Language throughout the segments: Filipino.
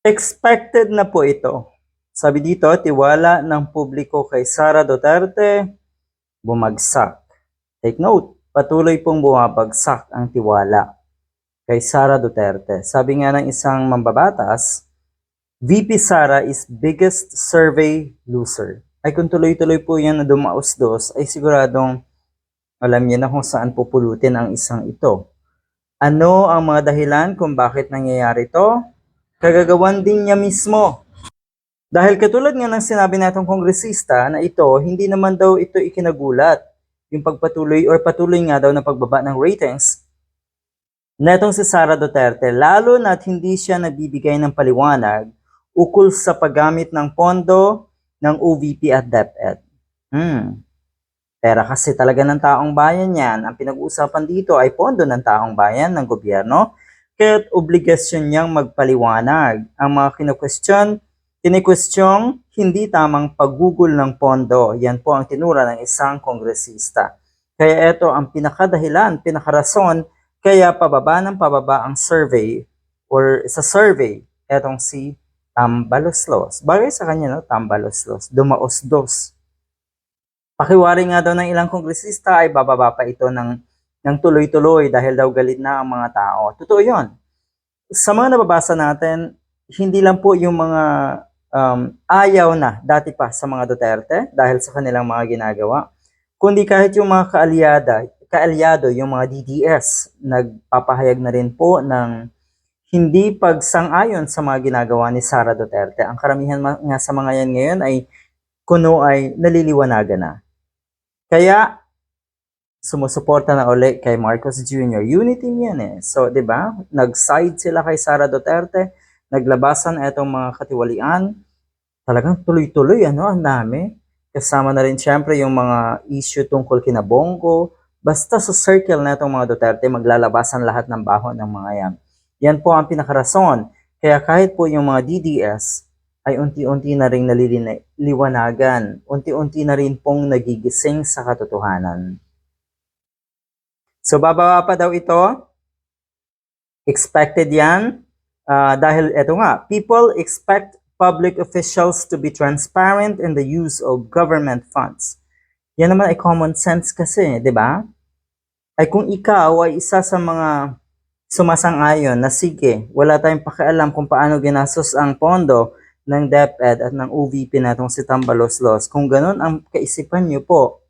Expected na po ito. Sabi dito, tiwala ng publiko kay Sara Duterte bumagsak. Take note, patuloy pong bumabagsak ang tiwala kay Sara Duterte. Sabi nga ng isang mambabatas, VP Sara is biggest survey loser. Ay kung tuloy-tuloy po yan na dumaos-dos, ay siguradong alam niya na kung saan pupulutin ang isang ito. Ano ang mga dahilan kung bakit nangyayari ito? Kagagawan din niya mismo. Dahil katulad nga ng sinabi natong kongresista na ito, hindi naman daw ito ikinagulat. Yung pagpatuloy or patuloy nga daw na pagbaba ng ratings netong si Sara Duterte, lalo na't hindi siya nagbibigay ng paliwanag ukol sa paggamit ng pondo ng OVP at DepEd. Pera kasi talaga ng taong bayan yan. Ang pinag-uusapan dito ay pondo ng taong bayan, ng gobyerno, kaya't obligasyon niyang magpaliwanag. Ang mga kinikwestiyon, hindi tamang paggugol ng pondo. Yan po ang tinura ng isang kongresista. Kaya ito ang pinakadahilan, pinakarason, kaya pababa ng pababa ang survey or sa survey, etong si Tambaloslos. Bagay sa kanya, no? Tambaloslos. Dumaos-dos. Pakiwari nga daw ng ilang kongresista ay bababa pa ito ng tuloy-tuloy dahil daw galit na ang mga tao. Totoo yun. Sa mga nababasa natin, hindi lang po yung mga ayaw na dati pa sa mga Duterte dahil sa kanilang mga ginagawa, kundi kahit yung mga kaalyado, yung mga DDS, nagpapahayag na rin po ng hindi pagsang-ayon sa mga ginagawa ni Sara Duterte. Ang karamihan nga sa mga yan ngayon ay kuno ay naliliwanagan na. Kaya, sumusuporta na uli kay Marcos Jr. Unity niyan eh. So, di ba? Nag-side sila kay Sara Duterte, naglabasan itong mga katiwalian. Talagang tuloy-tuloy, ang dami. Kasama na rin syempre yung mga issue tungkol kina Bongo. Basta sa circle na itong mga Duterte, maglalabasan lahat ng bahon ng mga yan. Yan po ang pinakarason. Kaya kahit po yung mga DDS, ay unti-unti na rin naliliwanagan, unti-unti na rin pong nagigising sa katotohanan. So bababa pa daw ito, expected yan, dahil eto nga, people expect public officials to be transparent in the use of government funds. Yan naman ay common sense kasi, di ba? Ay kung ikaw ay isa sa mga sumasang-ayon na sige, wala tayong pakialam kung paano ginastos ang pondo ng DepEd at ng OVP natong si Tambaloslos. Kung ganun ang kaisipan niyo po,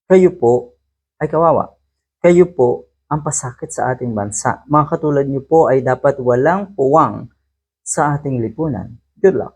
kayo po ay kawawa. Kayo po ang pasakit sa ating bansa. Mga katulad niyo po ay dapat walang puwang sa ating lipunan. Good luck.